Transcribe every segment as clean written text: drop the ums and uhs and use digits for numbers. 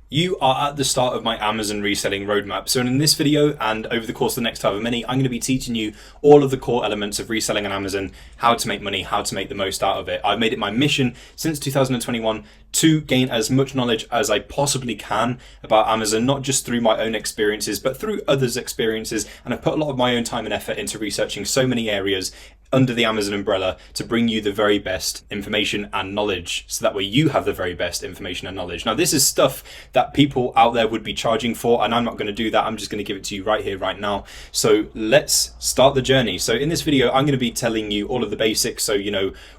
You are at the start of my Amazon reselling roadmap. So in this video and over the course of the next however many, I'm going to be teaching you all of the core elements of reselling on Amazon, how to make money, how to make the most out of it. I've made it my mission since 2021 to gain as much knowledge as I possibly can about Amazon, not just through my own experiences, but through others' experiences. And I've put a lot of my own time and effort into researching so many areas under the Amazon umbrella to bring you the very best information and knowledge, so that way you have the very best information and knowledge. Now, this is stuff that people out there would be charging for, and I'm not going to do that. I'm just going to give it to you right here, right now. So let's start the journey. So in this video, I'm going to be telling you all of the basics. So,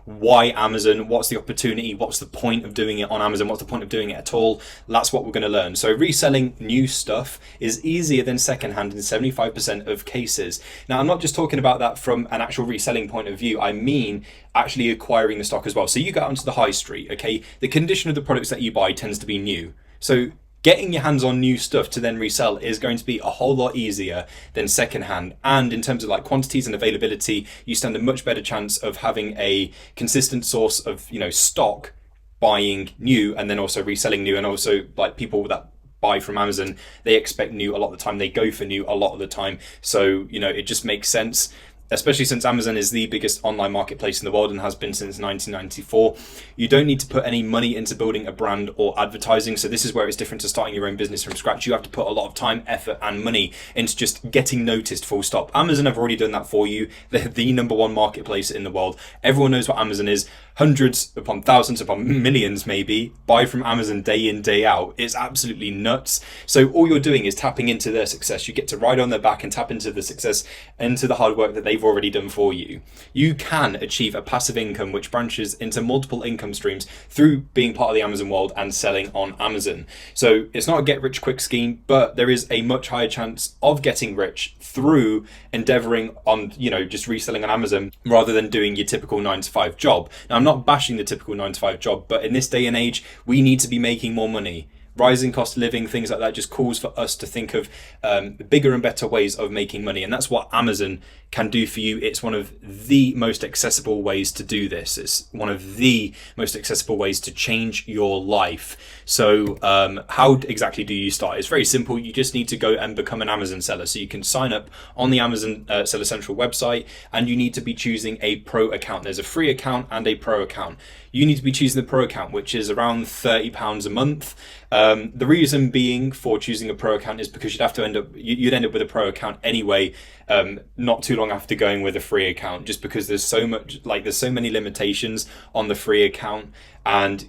why Amazon, what's the opportunity, what's the point of doing it on Amazon, what's the point of doing it at all? That's what we're going to learn. So reselling new stuff is easier than secondhand in 75% of cases. Now, I'm not just talking about that from an actual reselling point of view. I mean actually acquiring the stock as well. So you go onto the high street, okay? The condition of the products that you buy tends to be new. So getting your hands on new stuff to then resell is going to be a whole lot easier than secondhand. And in terms of like quantities and availability, you stand a much better chance of having a consistent source of, stock, buying new and then also reselling new. And also like people that buy from Amazon, they expect new a lot of the time. They go for new a lot of the time. So, it just makes sense, especially since Amazon is the biggest online marketplace in the world and has been since 1994. You don't need to put any money into building a brand or advertising. So this is where it's different to starting your own business from scratch. You have to put a lot of time, effort, and money into just getting noticed, full stop. Amazon have already done that for you. They're the number one marketplace in the world. Everyone knows what Amazon is. Hundreds upon thousands upon millions maybe buy from Amazon day in, day out. It's absolutely nuts. So all you're doing is tapping into their success. You get to ride on their back and tap into the success, into the hard work that they've already done for you. You can achieve a passive income which branches into multiple income streams through being part of the Amazon world and selling on Amazon. So it's not a get rich quick scheme, but there is a much higher chance of getting rich through endeavoring on, just reselling on Amazon rather than doing your typical 9-to-5 job. Now, I'm not bashing the typical 9-to-5 job, but in this day and age, we need to be making more money. Rising cost of living, things like that just calls for us to think of bigger and better ways of making money. And that's what Amazon can do for you. It's one of the most accessible ways to do this. It's one of the most accessible ways to change your life. So how exactly do you start? It's very simple. You just need to go and become an Amazon seller. So you can sign up on the Amazon Seller Central website, and you need to be choosing a pro account. There's a free account and a pro account. You need to be choosing the pro account, which is around £30 a month. The reason being for choosing a pro account is because you'd end up with a pro account anyway, not too long after going with a free account, just because there's so many limitations on the free account. And,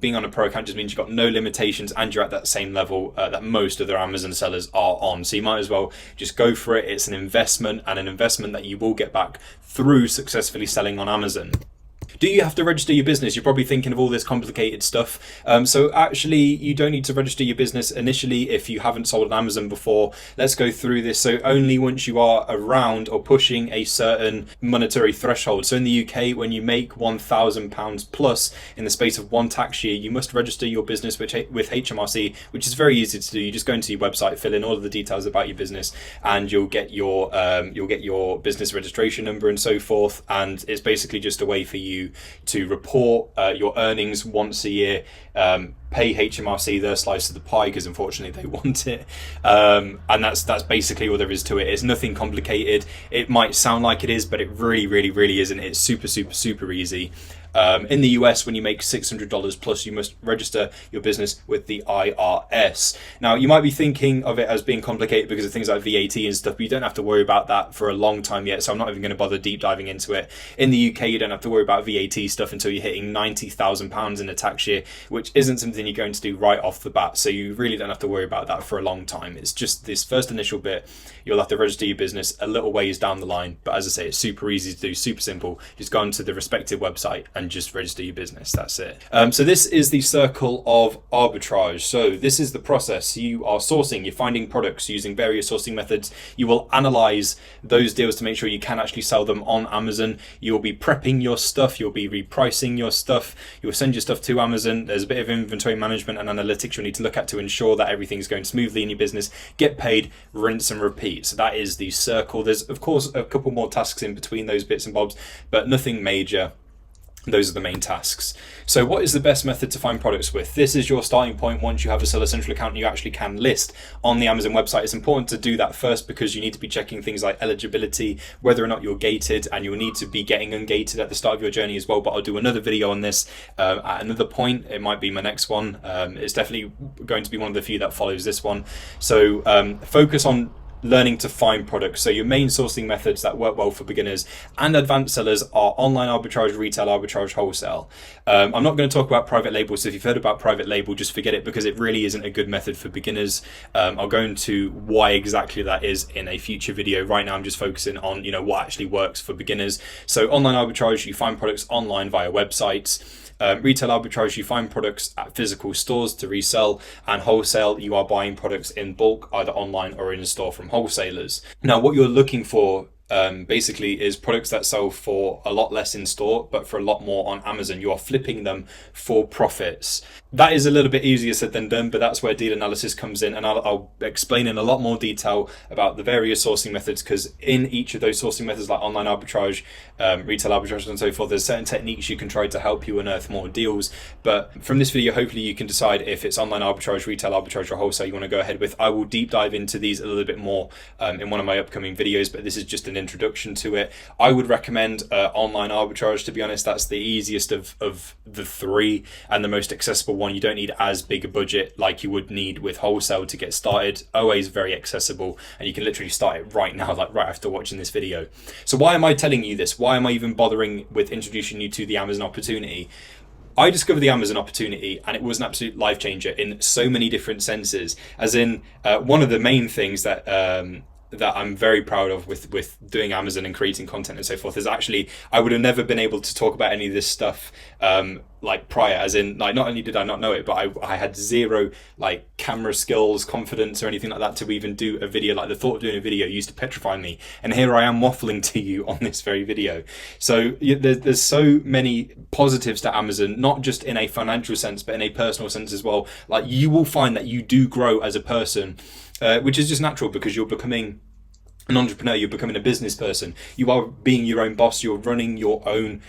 being on a pro account just means you've got no limitations and you're at that same level that most other Amazon sellers are on. So you might as well just go for it. It's an investment, and an investment that you will get back through successfully selling on Amazon. Do you have to register your business? You're probably thinking of all this complicated stuff. So actually, you don't need to register your business initially if you haven't sold on Amazon before. Let's go through this. So only once you are around or pushing a certain monetary threshold. So in the UK, when you make £1,000 plus in the space of one tax year, you must register your business with HMRC, which is very easy to do. You just go into your website, fill in all of the details about your business, and you'll get your business registration number and so forth. And it's basically just a way for you to report your earnings once a year, pay HMRC their slice of the pie because unfortunately they want it, and that's basically all there is to it. It's nothing complicated. It might sound like it is, but it really, really, really isn't. It's super, super, super easy. In the US, when you make $600 plus, you must register your business with the IRS. Now, you might be thinking of it as being complicated because of things like VAT and stuff, but you don't have to worry about that for a long time yet, so I'm not even going to bother deep diving into it. In the UK, you don't have to worry about VAT stuff until you're hitting £90,000 in a tax year, which isn't something you're going to do right off the bat, so you really don't have to worry about that for a long time. It's just this first initial bit. You'll have to register your business a little ways down the line, but as I say, it's super easy to do, super simple. Just go onto the respective website and just register your business. That's it. So this is the circle of arbitrage. So this is the process. You are sourcing, you're finding products using various sourcing methods. You will analyze those deals to make sure you can actually sell them on Amazon. You'll be prepping your stuff. You'll be repricing your stuff. You'll send your stuff to Amazon. There's a bit of inventory management and analytics you'll need to look at to ensure that everything's going smoothly in your business. Get paid, rinse and repeat. So that is the circle. There's of course a couple more tasks in between those bits and bobs, but nothing major. Those are the main tasks. So what is the best method to find products with? This is your starting point. Once you have a Seller Central account and you actually can list on the Amazon website, it's important to do that first because you need to be checking things like eligibility, whether or not you're gated, and you'll need to be getting ungated at the start of your journey as well. But I'll do another video on this at another point. It might be my next one. It's definitely going to be one of the few that follows this one. So focus on learning to find products. So your main sourcing methods that work well for beginners and advanced sellers are online arbitrage, retail arbitrage, wholesale. I'm not going to talk about private label. So if you've heard about private label, just forget it because it really isn't a good method for beginners. I'll go into why exactly that is in a future video. Right now, I'm just focusing on, what actually works for beginners. So online arbitrage, you find products online via websites. Retail arbitrage, you find products at physical stores to resell, and wholesale, you are buying products in bulk, either online or in store from wholesalers. Now, what you're looking for basically is products that sell for a lot less in store, but for a lot more on Amazon. You are flipping them for profits. That is a little bit easier said than done, but that's where deal analysis comes in, and I'll explain in a lot more detail about the various sourcing methods, because in each of those sourcing methods, like online arbitrage, retail arbitrage, and so forth, there's certain techniques you can try to help you unearth more deals. But from this video, hopefully you can decide if it's online arbitrage, retail arbitrage, or wholesale you want to go ahead with. I will deep dive into these a little bit more in one of my upcoming videos, but this is just an introduction to it. I would recommend online arbitrage, to be honest. That's the easiest of the three and the most accessible one. You don't need as big a budget like you would need with wholesale to get started. OA is very accessible and you can literally start it right now, like right after watching this video. So why am I telling you this? Why am I even bothering with introducing you to the Amazon opportunity? I discovered the Amazon opportunity and it was an absolute life changer in so many different senses. As in, one of the main things that I'm very proud of with doing Amazon and creating content and so forth is actually I would have never been able to talk about any of this stuff like prior, as in, like, not only did I not know it, but I had zero like camera skills, confidence, or anything like that to even do a video. Like, the thought of doing a video used to petrify me, and here I am waffling to you on this very video. So there's so many positives to Amazon, not just in a financial sense but in a personal sense as well. Like, you will find that you do grow as a person, which is just natural because you're becoming an entrepreneur, you're becoming a business person, you are being your own boss, you're running your own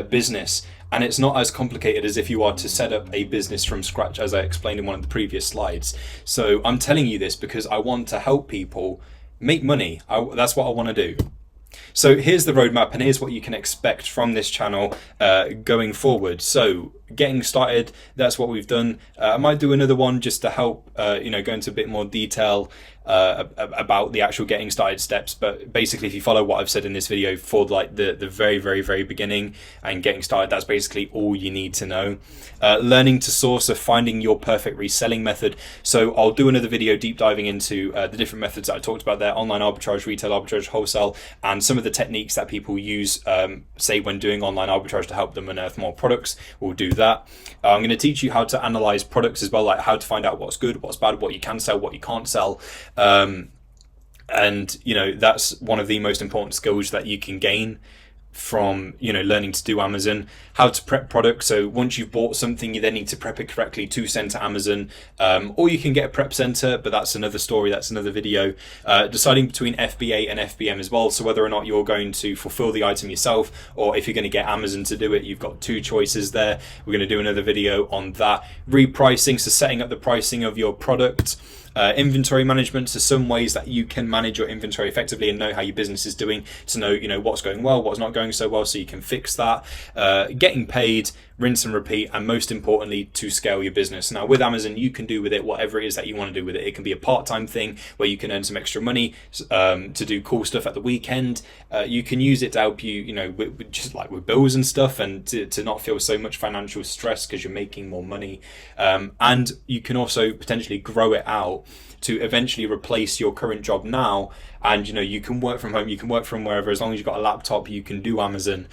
business, and it's not as complicated as if you are to set up a business from scratch, as I explained in one of the previous slides. So I'm telling you this because I want to help people make money. That's what I want to do. So here's the roadmap, and here's what you can expect from this channel going forward. So getting started, that's what we've done. I might do another one just to help go into a bit more detail about the actual getting started steps. But basically, if you follow what I've said in this video for like the very, very, very beginning and getting started, that's basically all you need to know. Learning to source, or finding your perfect reselling method. So I'll do another video deep diving into the different methods that I talked about there: online arbitrage, retail arbitrage, wholesale, and some of the techniques that people use, say when doing online arbitrage, to help them unearth more products. We'll do that. I'm going to teach you how to analyze products as well, like how to find out what's good, what's bad, what you can sell, what you can't sell. And that's one of the most important skills that you can gain from learning to do Amazon. How to prep products. So once you've bought something, you then need to prep it correctly to send to Amazon, or you can get a prep center, but that's another story, that's another video. Deciding between FBA and FBM as well, so whether or not you're going to fulfill the item yourself or if you're going to get Amazon to do it, you've got two choices there. We're going to do another video on that. Repricing, so setting up the pricing of your product. Inventory management, so some ways that you can manage your inventory effectively and know how your business is doing, to know what's going well, what's not going so well, so you can fix that. Getting paid, rinse and repeat, and most importantly, to scale your business. Now with Amazon, you can do with it whatever it is that you want to do with it. It can be a part-time thing where you can earn some extra money to do cool stuff at the weekend. You can use it to help you, just like with bills and stuff, and to not feel so much financial stress because you're making more money. And you can also potentially grow it out to eventually replace your current job now. And you can work from home, you can work from wherever, as long as you've got a laptop, you can do Amazon.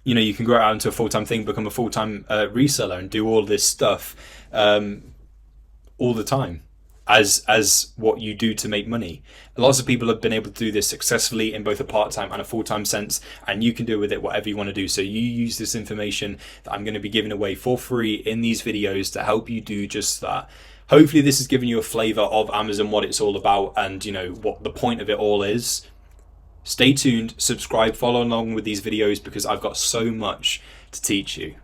You can grow it out into a full-time thing, become a full-time reseller, and do all this stuff all the time as what you do to make money. Lots of people have been able to do this successfully in both a part-time and a full-time sense, and you can do with it whatever you want to do. So you use this information that I'm going to be giving away for free in these videos to help you do just that. Hopefully this has given you a flavor of Amazon, what it's all about, and what the point of it all is. Stay tuned, subscribe, follow along with these videos because I've got so much to teach you.